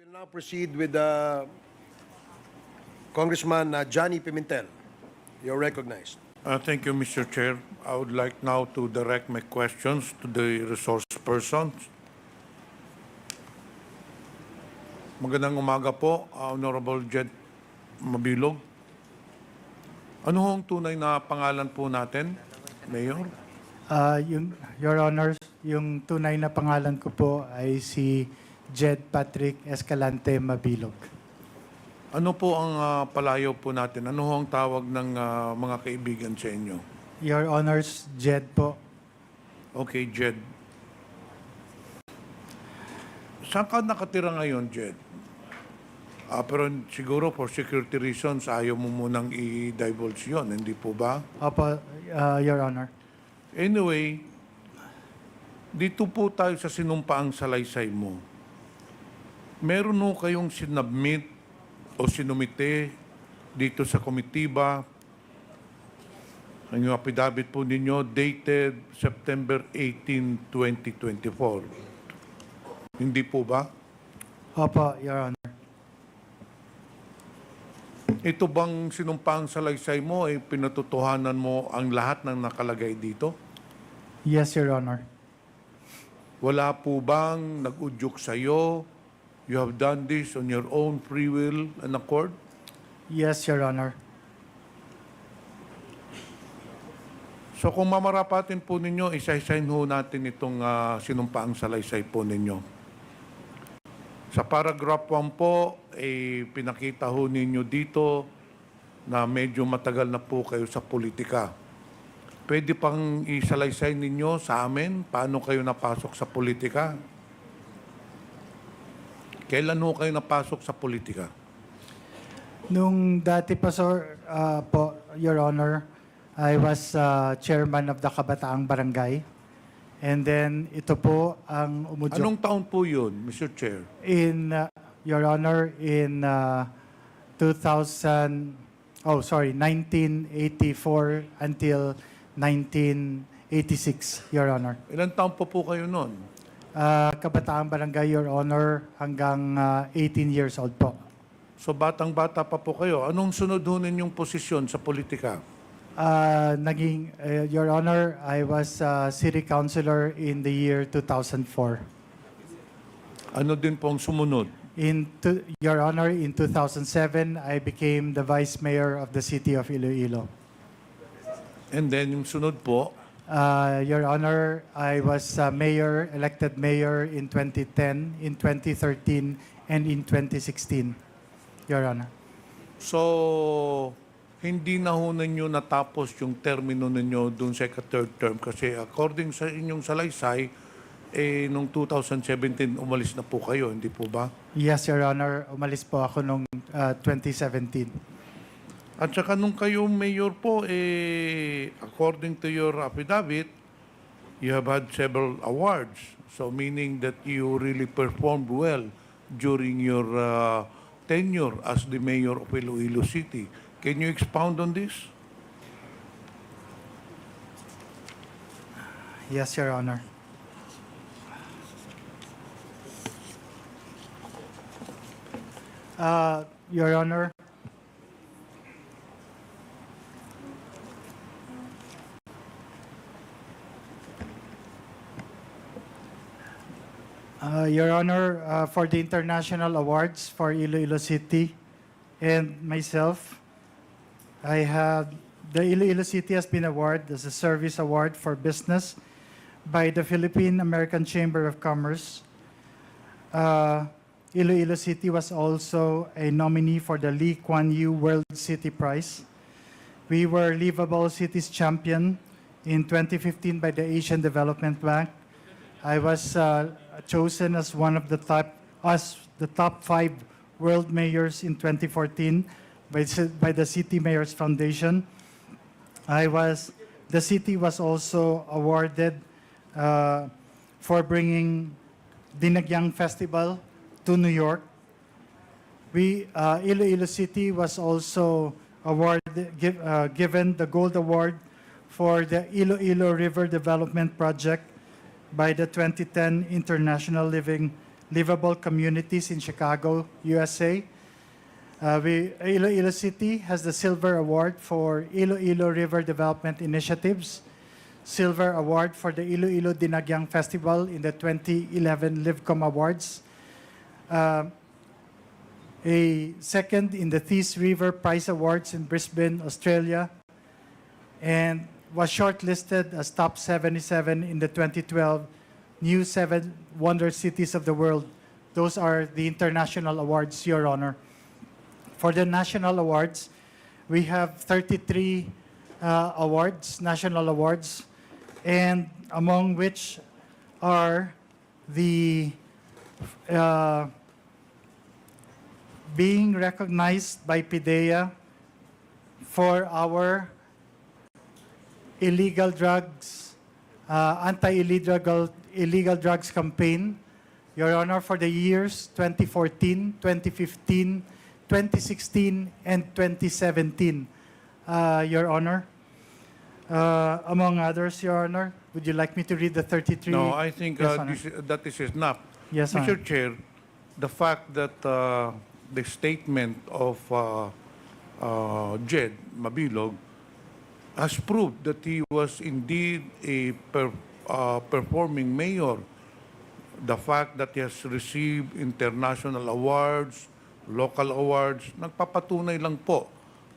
We'll now proceed with Congressman Johnny Pimentel. You're recognized. Thank you, Mr. Chair. I would like now to direct my questions to the resource persons. Magandang umaga po, Honorable Jed Mabilog. Ano hong tunay na pangalan po natin, Mayor? Your Honors, yung tunay na pangalan ko po ay si Jed Patrick Escalante Mabilog. Ano po ang palayaw po natin? Ano ho ang tawag ng mga kaibigan sa inyo? Your Honors, Jed po. Okay, Jed. Saan ka nakatira ngayon, Jed? Pero siguro for security reasons, ayaw mo munang i-divulge yun, hindi po ba? Opo, Your Honor. Anyway, dito po tayo sa sinumpaang salaysay mo. Meron ho kayong sinubmit o sinumite dito sa komitiba. Ang yung affidavit po ninyo dated September 18, 2024. Hindi po ba? Opo, Your Honor. Ito bang sinumpaang salaysay mo ay pinatutuhanan mo ang lahat ng nakalagay dito? Yes, Your Honor. Wala po bang nag-udyok sa'yo? You have done this on your own free will and accord? Yes, Your Honor. So kung mamarapatin po ninyo, isa-isahin ho natin itong sinumpaang salaysay po ninyo. Sa paragraph 1 po, pinakita ho ninyo dito na medyo matagal na po kayo sa politika. Pwede pang isalaysay ninyo sa amin paano kayo napasok sa politika? Kailan ho kayo napasok sa politika? Nung dati pa, sir, po, Your Honor, I was chairman of the Kabataang Barangay. And then, ito po ang umudyok. Anong taon po yun, Mr. Chair? In, Your Honor, in 1984 until 1986, Your Honor. Ilan taon po kayo noon? Kabataang Barangay, Your Honor, hanggang 18 years old po. So batang-bata pa po kayo. Anong sunod ho ninyong posisyon sa politika? Your Honor, I was city councilor in the year 2004. Ano din pong sumunod? Your Honor, in 2007, I became the vice mayor of the city of Iloilo. And then yung sunod po? Your Honor, I was elected mayor in 2010, in 2013, and in 2016, Your Honor. So, hindi na ho ninyo natapos yung termino ninyo dun sa third term kasi according sa inyong salaysay, nung 2017 umalis na po kayo, hindi po ba? Yes, Your Honor. Umalis po ako nung 2017. At saka nung kayo mayor po, according to your affidavit, you have had several awards. So meaning that you really performed well during your tenure as the mayor of Iloilo City. Can you expound on this? Yes, Your Honor. Your Honor, Your Honor, for the international awards for Iloilo City and myself, the Iloilo City has been awarded as a service award for business by the Philippine American Chamber of Commerce. Iloilo City was also a nominee for the Lee Kuan Yew World City Prize. We were Livable Cities Champion in 2015 by the Asian Development Bank. I was chosen as one of the top 5 world mayors in 2014 by the City Mayors Foundation. The city was also awarded for bringing Dinagyang Festival to New York. Iloilo City was also given the Gold Award for the Iloilo River Development Project by the 2010 International Living livable communities in Chicago, USA. Iloilo City has the Silver Award for Iloilo River Development Initiatives, Silver Award for the Iloilo Dinagyang Festival in the 2011 Livcom Awards, a second in the Thies River Prize Awards in Brisbane, Australia, and was shortlisted as top 77 in the 2012 New 7 Wonder Cities of the World. Those are the international awards, Your Honor. For the national awards, we have 33 awards, national awards, and among which are the being recognized by PIDEA for our illegal drugs, illegal drugs campaign, Your Honor, for the years 2014, 2015, 2016, and 2017, Your Honor. Among others, Your Honor, would you like me to read the 33? No, I think Yes, Honor. that is enough. Yes, Mr. Honor. Chair, the fact that the statement of Jed Mabilog has proved that he was indeed a performing mayor. The fact that he has received international awards, local awards, nagpapatunay lang po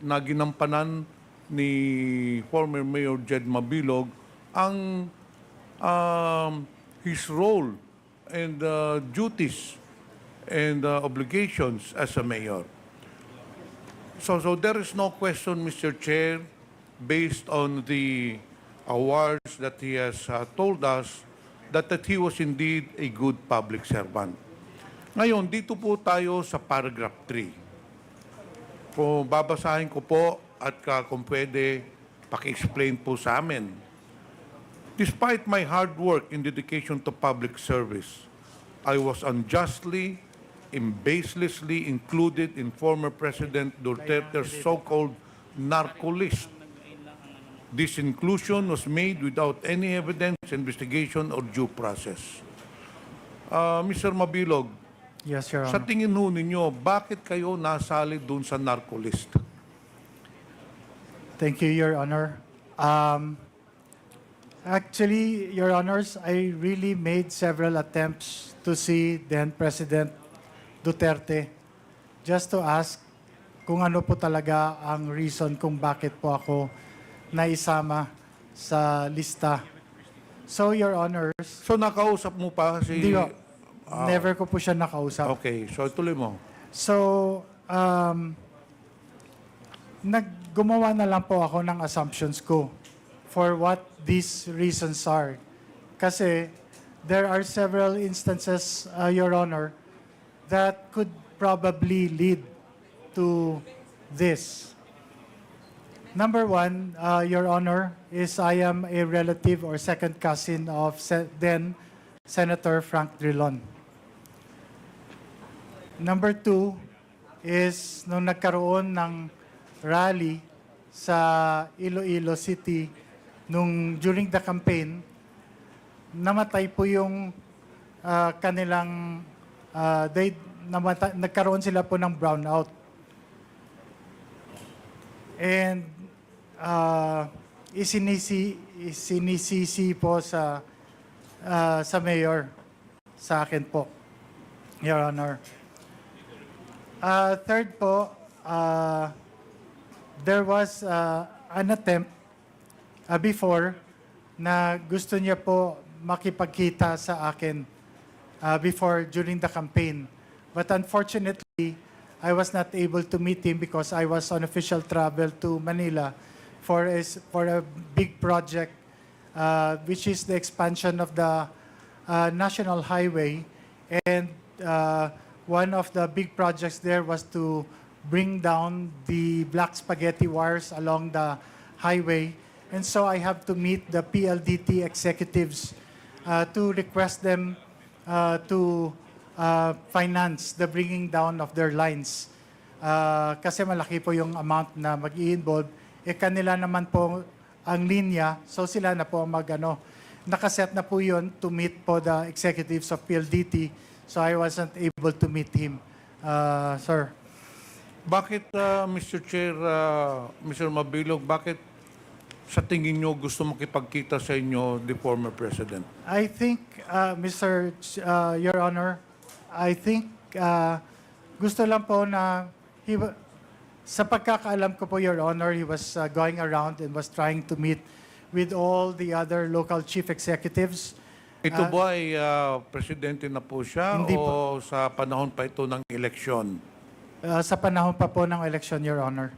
na ginampanan ni former Mayor Jed Mabilog ang his role and duties and obligations as a mayor. So there is no question, Mr. Chair, based on the awards that he has told us that he was indeed a good public servant. Ngayon, dito po tayo sa paragraph 3. Kung babasahin ko po at kung pwede, paki-explain po sa amin. Despite my hard work and dedication to public service, I was unjustly and baselessly included in former President Duterte's so-called Narcolissst. This inclusion was made without any evidence, investigation, or due process. Mr. Mabilog, Yes, Your sa Honor. tingin ho ninyo, bakit kayo nasali dun sa Narcolissst? Thank you, Your Honor. Actually, Your Honors, I really made several attempts to see then President Duterte just to ask kung ano po talaga ang reason kung bakit po ako naisama sa lista. So, Your Honors, So nakausap mo pa si... hindi ko, never ko po siya nakausap. Okay, so tuloy mo. So, gumawa na lang po ako ng assumptions ko for what these reasons are. Kasi there are several instances, Your Honor, that could probably lead to this. Number one, Your Honor, is I am a relative or second cousin of then Senator Frank Drilon. Number two is nung nagkaroon ng rally sa Iloilo City during the campaign, namatay po yung kanilang nagkaroon sila po ng brownout. And isinisisi po sa mayor sa akin po, Your Honor. Third po, there was an attempt before na gusto niya po makipagkita sa akin during the campaign. But unfortunately, I was not able to meet him because I was on official travel to Manila for a big project, which is the expansion of the national highway. And one of the big projects there was to bring down the black spaghetti wires along the highway. And so I have to meet the PLDT executives to request them to finance the bringing down of their lines. Kasi malaki po yung amount na mag-i-involve. Kanila naman po ang linya, so sila na po nakaset na po yun to meet po the executives of PLDT. so I wasn't able to meet him, sir. Bakit, Mr. Chair, Mr. Mabilog, bakit sa tingin nyo gusto makipagkita sa inyo the former President? I think, Your Honor, I think gusto lang po na sa pagkakaalam ko po, Your Honor, he was going around and was trying to meet with all the other local chief executives. Ito ba ay presidente na po siya Hindi o sa panahon pa ito ng eleksyon? Sa panahon pa po ng election, Your Honor.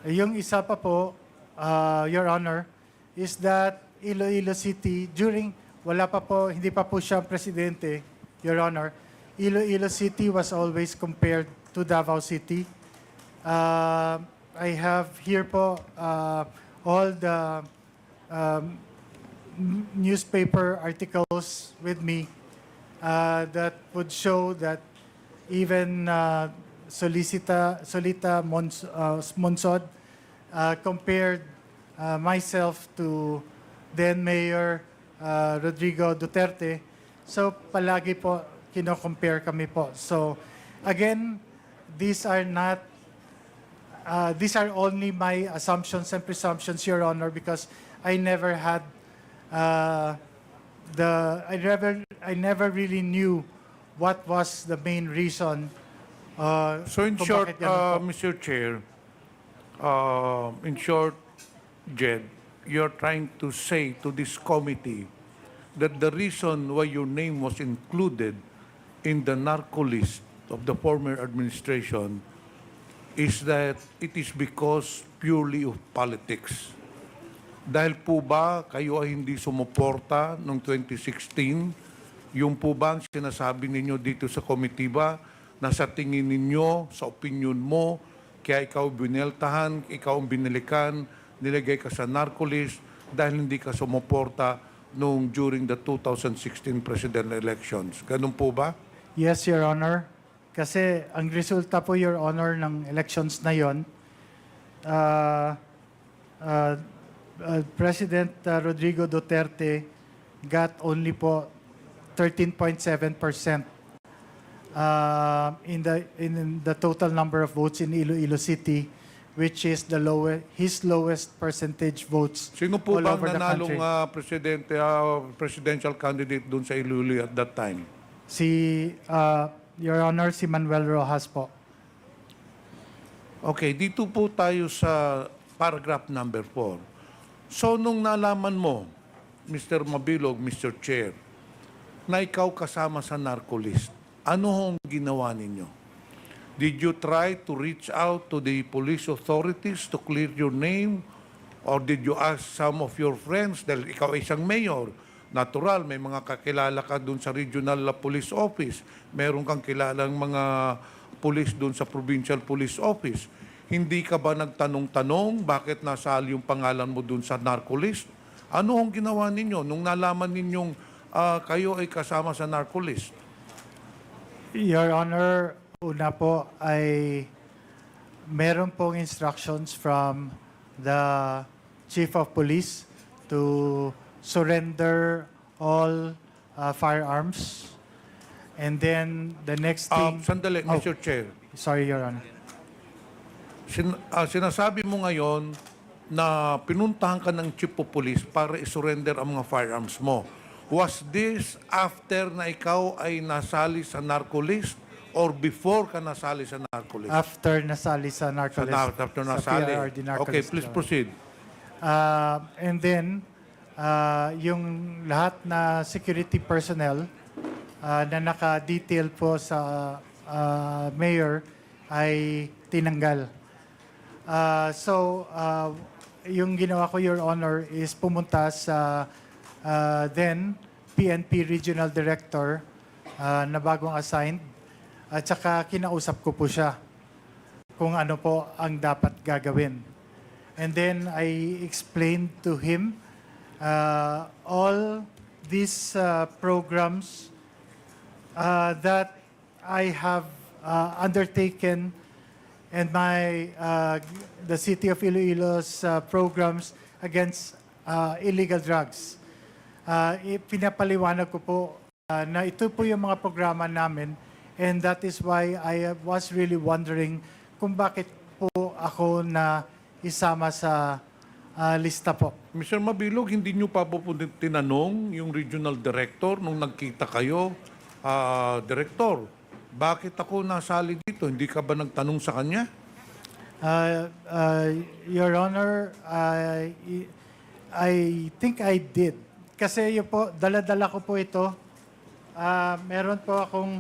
Yung isa pa po, Your Honor, is that Iloilo City, hindi pa po siya presidente, Your Honor, Iloilo City was always compared to Davao City. I have here po all the newspaper articles with me that would show that even Solita Monsod compared myself to then Mayor Rodrigo Duterte. So palagi po kino-compare kami po. So again, these are only my assumptions and presumptions, Your Honor, because I never had I never really knew what was the main reason. So in kung short, bakit ganun po. Mr. Chair, in short, Jed, you're trying to say to this committee that the reason why your name was included in the Narcolissst of the former administration is that it is because purely of politics. Dahil po ba kayo ay hindi sumuporta noong 2016? Yung po ba ang sinasabi ninyo dito sa komitiba na sa tingin ninyo, sa opinion mo, kaya ikaw bineltahan, ikaw ang binilikan, nilagay ka sa Narcolissst dahil hindi ka sumuporta noong during the 2016 presidential elections. Ganun po ba? Yes, Your Honor. Kasi ang resulta po, Your Honor, ng elections na yon, President Rodrigo Duterte got only po 13.7% in the total number of votes in Iloilo City, which is his lowest percentage votes Sino po all ba ang over the nanalong country. presidential candidate doon sa Iloilo at that time? Your Honor, si Manuel Rojas po. Okay, dito po tayo sa paragraph number 4. So, nung nalaman mo, Mr. Mabilog, Mr. Chair, na ikaw kasama sa Narcolissst, ano hong ginawa ninyo? Did you try to reach out to the police authorities to clear your name? Or did you ask some of your friends, dahil ikaw ay isang mayor, natural, may mga kakilala ka dun sa regional police office, meron kang kilalang mga police dun sa provincial police office. Hindi ka ba nagtanong-tanong bakit nasali yung pangalan mo dun sa Narcolissst? Ano ang ginawa ninyo nung nalaman ninyong kayo ay kasama sa Narcolissst? Your Honor, una po ay meron pong instructions from the Chief of Police to surrender all firearms. And then the next thing... Sandali, Mr. Chair. Sorry, Your Honor. Sinasabi mo ngayon na pinuntahan ka ng Chief of Police para isurrender ang mga firearms mo. Was this after na ikaw ay nasali sa Narcolissst or before ka nasali sa Narcolissst? After nasali sa Narcolissst. After nasali. PRRD Narcolissst. Okay, please proceed. And then, yung lahat na security personnel na naka-detail po sa mayor ay tinanggal. Yung ginawa ko, Your Honor, is pumunta sa then PNP Regional Director na bagong assigned at saka kinausap ko po siya kung ano po ang dapat gagawin. And then I explained to him all these programs that I have undertaken and the City of Iloilo's programs against illegal drugs. Pinapaliwanag ko po na ito po yung mga programa namin, and that is why I was really wondering kung bakit po ako na isama sa lista po. Mr. Mabilog, hindi nyo pa po tinanong yung regional director nung nagkita kayo, Director, bakit ako nasali dito? Hindi ka ba nagtanong sa kanya? Your Honor, I think I did. Kasi yun po, dala-dala ko po ito. Meron po akong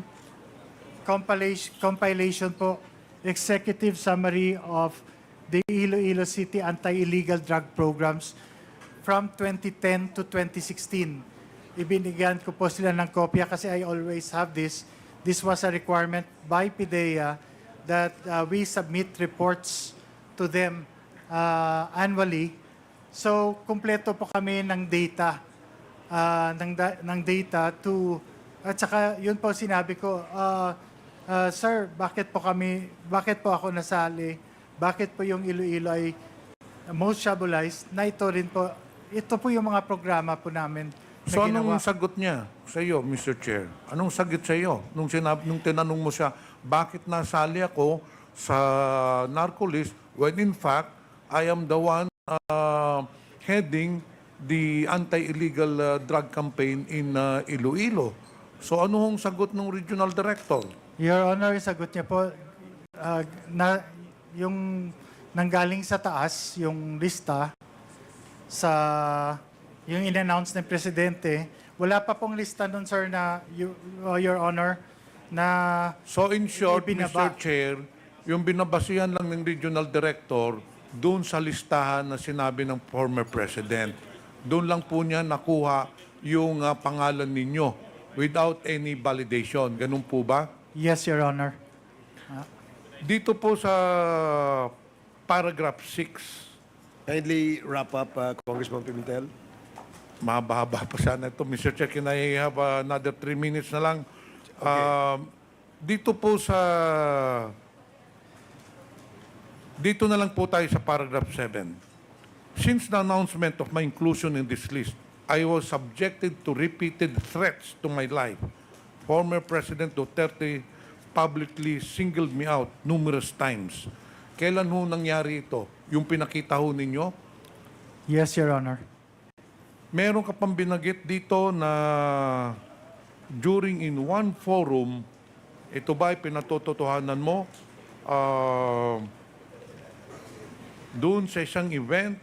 compilation po, executive summary of the Iloilo City Anti-Illegal Drug Programs from 2010 to 2016. Ibinigyan ko po sila ng kopya kasi I always have this. This was a requirement by PIDEA that we submit reports to them annually. So, kumpleto po kami ng data, at saka yun po sinabi ko, Sir, bakit po ako nasali? Bakit po yung Iloilo ay most shabualized? Na ito po yung mga programa po namin. So anong sagot niya sa iyo, Mr. Chair? Anong sagot sa iyo nung tinanong mo siya, bakit nasali ako sa Narcolissst when in fact I am the one heading the anti-illegal drug campaign in Iloilo? So anong sagot ng regional director? Your Honor, sagot niya po yung nanggaling sa taas, yung lista sa yung in-announce ng Presidente, wala pa pong lista nun, sir, na, Your Honor, na So in short, ibinaba. Mr. Chair, yung binabasihan lang ng regional director doon sa listahan na sinabi ng former President. Doon lang po niya nakuha yung pangalan ninyo without any validation. Ganun po ba? Yes, Your Honor. Dito po sa paragraph 6, Kindly wrap up, Congressman Pimentel. mahaba pa sana ito. Mr. Chair, can I have another 3 minutes na lang? Dito po sa... Dito na lang po tayo sa paragraph 7. Since the announcement of my inclusion in this list, I was subjected to repeated threats to my life. Former President Duterte publicly singled me out numerous times. Kailan ho nangyari ito? Yung pinakita ho ninyo? Yes, Your Honor. Meron ka pang binagit dito na during in one forum, ito ba ay pinatotohanan mo? Doon sa isang event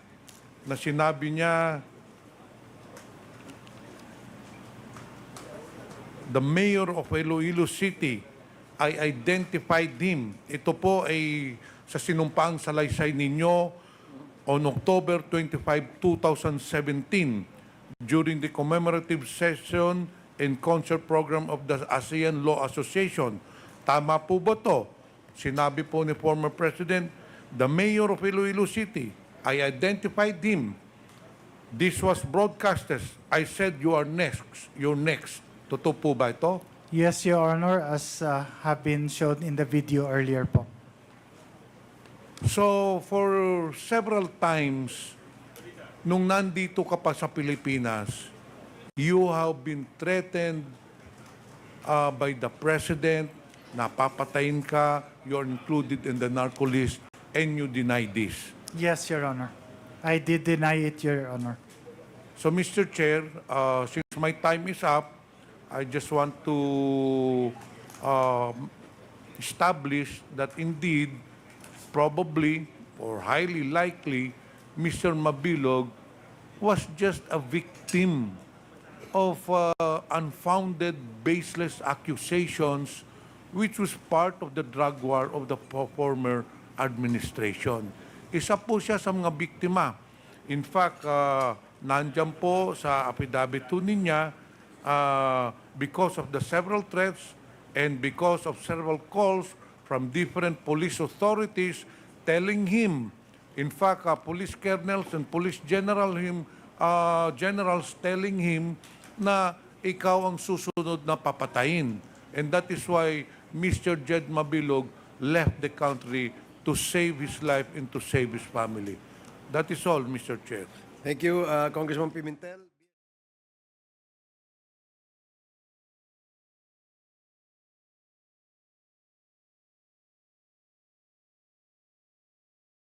na sinabi niya, the mayor of Iloilo City, I identified him. Ito po ay sa sinumpaang salaysay ninyo on October 25, 2017 during the commemorative session and concert program of the ASEAN Law Association. Tama po ba to? Sinabi po ni former President, the mayor of Iloilo City, I identified him. This was broadcasted. I said, you are next. You're next. Totoo po ba ito? Yes, Your Honor, as have been shown in the video earlier po. So, for several times, nung nandito ka pa sa Pilipinas, you have been threatened by the President, napapatayin ka, you're included in the Narcolissst, and you deny this. Yes, Your Honor. I did deny it, Your Honor. So, Mr. Chair, since my time is up, I just want to establish that indeed, probably or highly likely, Mr. Mabilog was just a victim of unfounded, baseless accusations which was part of the drug war of the former administration. Isa po siya sa mga biktima. In fact, nandyan po sa affidavit niya, because of the several threats and because of several calls from different police authorities telling him, in fact, police colonels and police generals telling him na ikaw ang susunod na papatayin. And that is why Mr. Jed Mabilog left the country to save his life and to save his family. That is all, Mr. Chair. Thank you, Congressman Pimentel.